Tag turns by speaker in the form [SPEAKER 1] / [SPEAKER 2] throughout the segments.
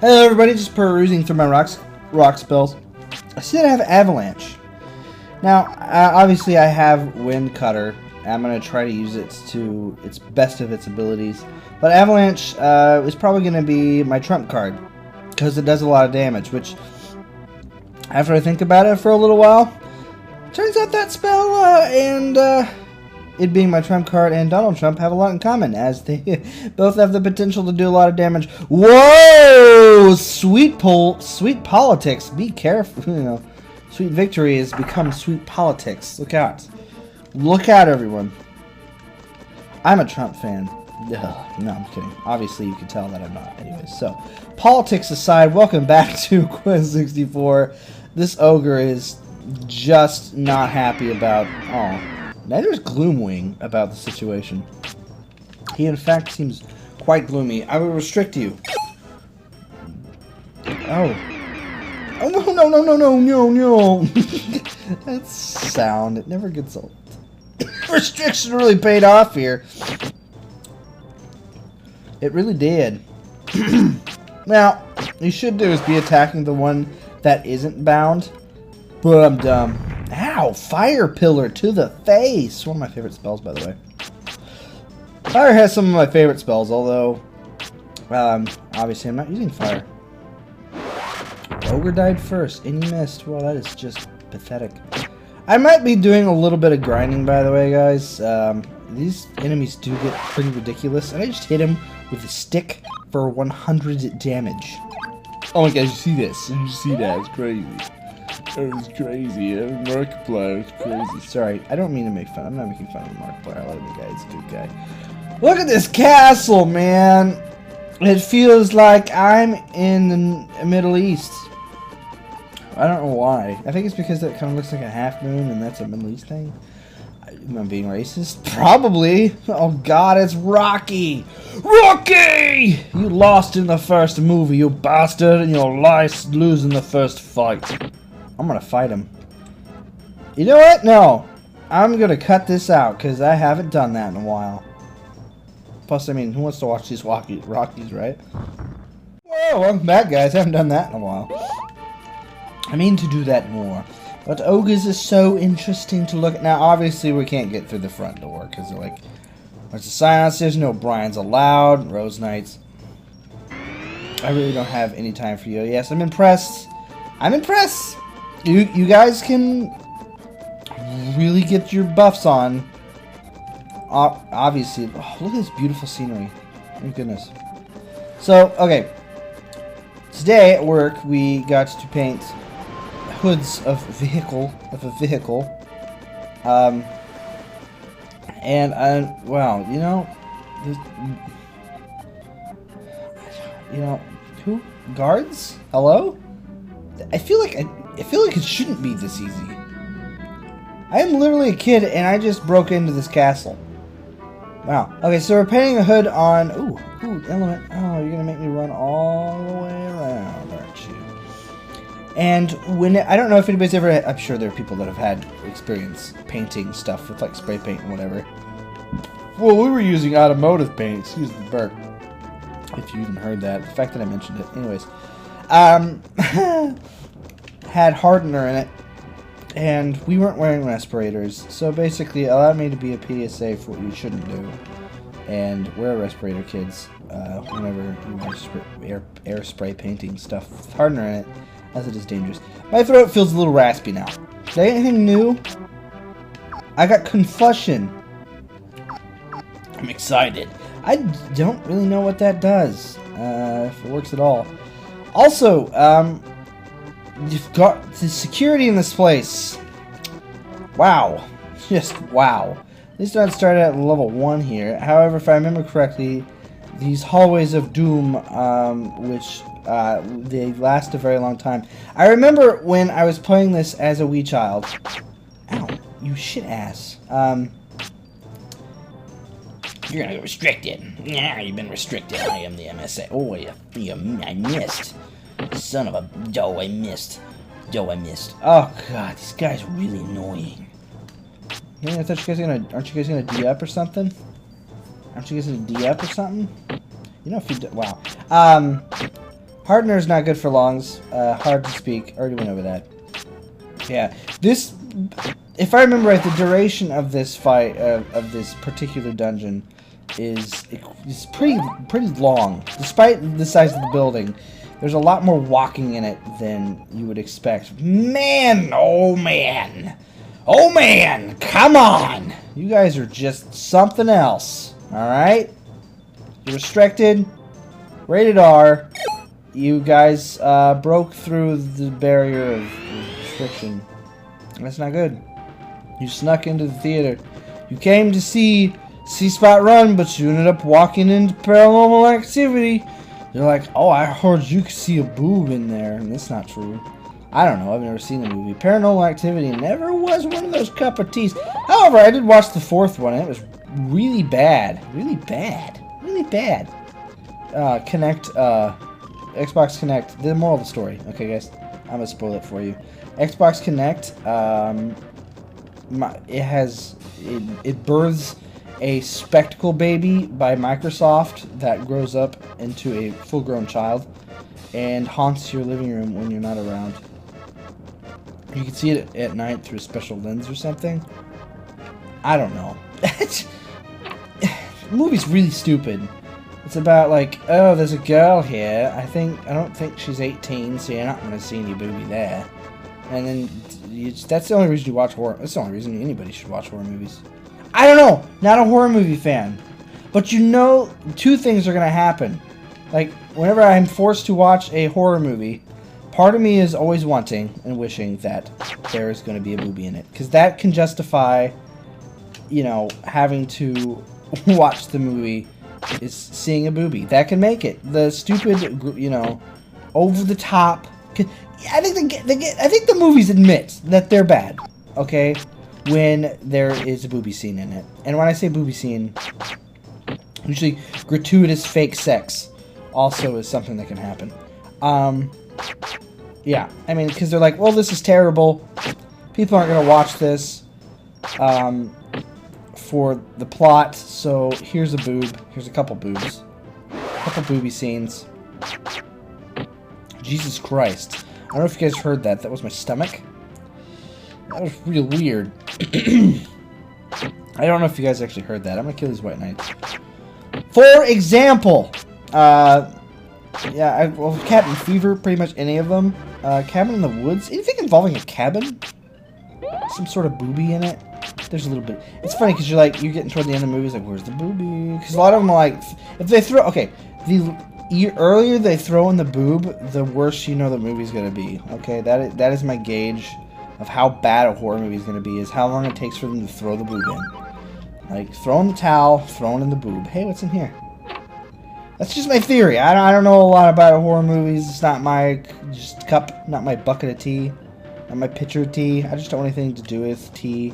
[SPEAKER 1] Hello everybody, just perusing through my rock spells. I see that I have Avalanche. Now, obviously I have Wind Cutter. I'm going to try to use it to its best of its abilities. But Avalanche is probably going to be my trump card, because it does a lot of damage, which, after I think about it for a little while, turns out that spell and it being my trump card and Donald Trump have a lot in common, as they both have the potential to do a lot of damage. Whoa! Sweet politics. Be careful, you know. Sweet victory has become sweet politics. Look out. Look out, everyone. I'm a Trump fan. Ugh, no, I'm kidding. Obviously, you can tell that I'm not. Anyways, so, politics aside, welcome back to Quest 64. This ogre is just not happy about... Oh, neither is Gloomwing about the situation. He, in fact, seems quite gloomy. I will restrict you. Oh. Oh, no. That sound, it never gets old. Restriction really paid off here. It really did. Now, you should do is be attacking the one that isn't bound. But I'm dumb. Ow! Fire Pillar to the face! One of my favorite spells, by the way. Fire has some of my favorite spells, although... obviously I'm not using fire. Ogre died first, and he missed. Well, that is just pathetic. I might be doing a little bit of grinding, by the way, guys. These enemies do get pretty ridiculous, and I just hit him with a stick for 100 damage. Oh my god, you see this? Did you see that? It's crazy. It was crazy. Markiplier was crazy. Sorry, I don't mean to make fun. I'm not making fun of Markiplier. I love the guy. He's a good guy. Look at this castle, man. It feels like I'm in the Middle East. I don't know why. I think it's because that kind of looks like a half moon, and that's a Middle East thing. Am I being racist? Probably. Oh god, it's Rocky! Rocky! You lost in the first movie, you bastard, and you'll lose in the first fight. I'm gonna fight him. You know what? No. I'm gonna cut this out, because I haven't done that in a while. Plus, I mean, who wants to watch these Rockies, right? Whoa, welcome back, guys. I haven't done that in a while. I mean to do that more. But ogres are so interesting to look at. Now, obviously, we can't get through the front door, because they're like, there's a silence, there's no Brian's allowed, Rose Knights. I really don't have any time for you. Yes, I'm impressed. I'm impressed. You guys can really get your buffs on. Obviously. Oh, look at this beautiful scenery. Thank goodness. So, okay. Today at work, we got to paint hoods of a vehicle. Wow, who? Guards? Hello? I feel like it shouldn't be this easy. I am literally a kid, and I just broke into this castle. Wow. Okay, so we're painting a hood on... Ooh, element. Oh, you're gonna make me run all the way around, aren't you? And when... I don't know if anybody's ever... I'm sure there are people that have had experience painting stuff with, like, spray paint and whatever. Well, we were using automotive paint. Excuse the burp. If you even heard that. The fact that I mentioned it. Anyways. Had hardener in it. And we weren't wearing respirators, so basically it allowed me to be a PSA for what you shouldn't do. And wear a respirator, kids, whenever you are air spray painting stuff with hardener in it, as it is dangerous. My throat feels a little raspy now. Did I get anything new? I got Confussion. I'm excited. I don't really know what that does, if it works at all. Also, you've got the security in this place. Wow. Just wow. These don't start at level 1 here. However, if I remember correctly, these hallways of doom, which they last a very long time. I remember when I was playing this as a wee child. Ow, you shit ass. You're gonna get restricted. Yeah, you've been restricted. I am the MSA. Oh, I missed. Son of a... Oh, I missed. Oh, God, these guys are really annoying. Yeah, I thought you guys were gonna... Aren't you guys gonna D up or something? You know, if you... Wow. Hardener is not good for lungs. Hard to speak. Already went over that. Yeah, this, if I remember right, the duration of this fight, of this particular dungeon, is pretty long. Despite the size of the building, there's a lot more walking in it than you would expect. Man, oh man, oh man, come on! You guys are just something else. All right, you're restricted, rated R. You guys broke through the barrier of restriction. That's not good. You snuck into the theater. You came to see C-Spot run, but you ended up walking into Paranormal Activity. You're like, oh, I heard you could see a boob in there, and that's not true. I don't know. I've never seen the movie. Paranormal Activity never was one of those cup of teas. However, I did watch the fourth one, and it was really bad. Really bad. Really bad. Xbox Connect. The moral of the story. Okay, guys. I'm going to spoil it for you. Xbox Connect, it births a spectacle baby by Microsoft that grows up into a full-grown child and haunts your living room when you're not around. You can see it at night through a special lens or something. I don't know. The movie's really stupid. It's about like, oh, there's a girl here. I don't think she's 18, so you're not going to see any booby there. And then that's the only reason you watch horror. That's the only reason anybody should watch horror movies. I don't know. Not a horror movie fan. But you know, two things are going to happen. Like, whenever I'm forced to watch a horror movie, part of me is always wanting and wishing that there is going to be a booby in it. Because that can justify, you know, having to watch the movie is seeing a booby. That can make it. The stupid, you know, over the top. I think the movies admit that they're bad. Okay, when there is a booby scene in it, and when I say booby scene, usually gratuitous fake sex also is something that can happen. Yeah, I mean, because they're like, well, this is terrible. People aren't gonna watch this. For the plot, so here's a boob. Here's a couple boobs. A couple booby scenes. Jesus Christ. I don't know if you guys heard that. That was my stomach. That was real weird. I don't know if you guys actually heard that. I'm gonna kill these white knights. For example, yeah, well, Cabin Fever, pretty much any of them. Cabin in the Woods. Anything involving a cabin? Some sort of booby in it. There's a little bit. It's funny because you're getting toward the end of the movie. It's like, where's the booby? Because a lot of them are like, if they throw, okay, the earlier they throw in the boob, the worse you know the movie's gonna be. Okay, that is my gauge of how bad a horror movie is gonna be. Is how long it takes for them to throw the boob in. Like throwing the towel, throwing in the boob. Hey, what's in here? That's just my theory. I don't know a lot about horror movies. It's not my cup, not my bucket of tea, not my pitcher of tea. I just don't want anything to do with tea.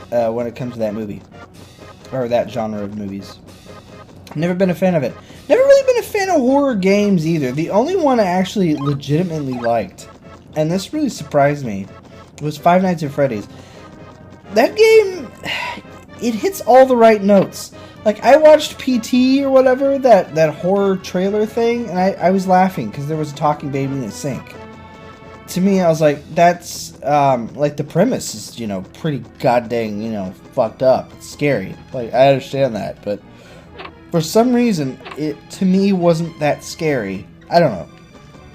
[SPEAKER 1] When it comes to that movie. Or that genre of movies. Never been a fan of it. Never really been a fan of horror games either. The only one I actually legitimately liked, and this really surprised me, was Five Nights at Freddy's. That game, it hits all the right notes. Like, I watched PT or whatever, that horror trailer thing, and I was laughing because there was a talking baby in a sink. To me, I was like, that's, like, the premise is, you know, pretty goddamn, you know, fucked up. It's scary. Like, I understand that, but for some reason, it, to me, wasn't that scary. I don't know.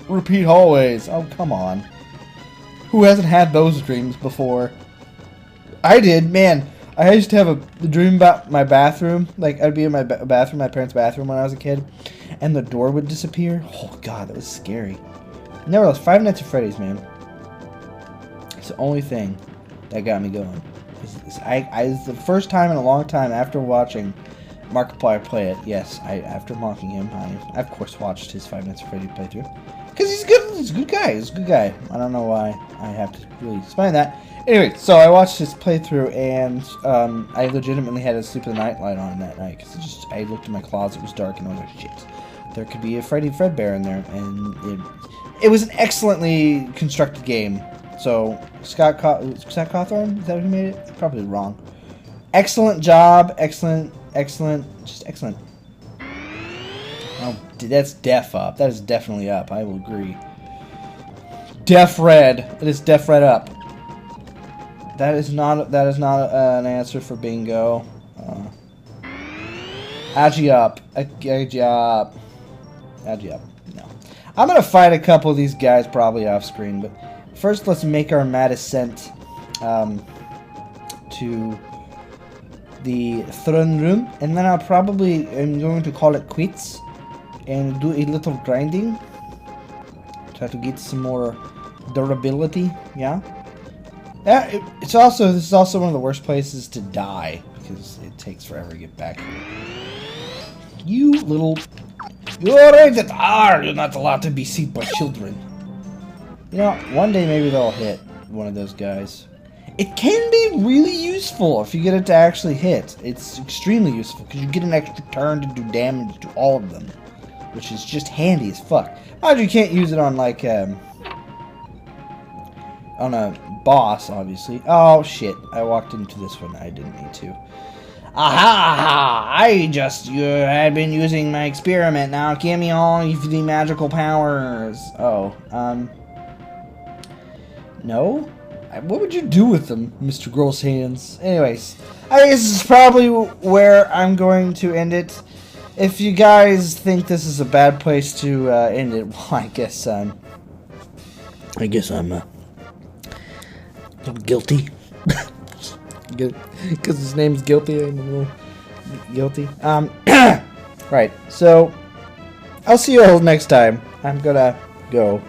[SPEAKER 1] Repeat hallways. Oh, come on. Who hasn't had those dreams before? I did, man. I used to have a dream about my bathroom. Like, I'd be in my bathroom, my parents' bathroom when I was a kid, and the door would disappear. Oh, God, that was scary. Nevertheless, Five Nights at Freddy's, man. It's the only thing that got me going. It's the first time in a long time after watching Markiplier play it. Yes, after mocking him, I of course watched his Five Nights at Freddy's playthrough. Because he's good. He's a good guy. He's a good guy. I don't know why I have to really explain that. Anyway, so I watched his playthrough, and I legitimately had a sleep of the night light on that night. Because I looked in my closet, it was dark, and I was like, shit. There could be a Freddy Fredbear in there, and it was an excellently constructed game. So, Scott Cawthon? Is that who made it? Probably wrong. Excellent job. Excellent. Just excellent. Oh, that's def up. That is definitely up. I will agree. Def red. It is def red up. That is not an answer for bingo. Agi up. Agi up. Agi up. No. I'm gonna fight a couple of these guys probably off screen, but first let's make our mad ascent to the throne room, and then I'll probably am going to call it quits and do a little grinding. Try to get some more durability. Yeah. Yeah. This is also one of the worst places to die because it takes forever to get back here. You little... You're rated R! You're not allowed to be seen by children. You know, one day maybe they'll hit one of those guys. It can be really useful if you get it to actually hit. It's extremely useful because you get an extra turn to do damage to all of them, which is just handy as fuck. Mind you can't use it on like on a boss, obviously. Oh shit! I walked into this one. I didn't need to. Aha! You had been using my experiment. Now give me all of the magical powers. Oh, no? What would you do with them, Mr. Gross Hands? Anyways, I guess this is probably where I'm going to end it. If you guys think this is a bad place to end it, well, I guess I'm guilty. Because his name's Guilty, I'm a little guilty. Right, so I'll see you all next time. I'm gonna go.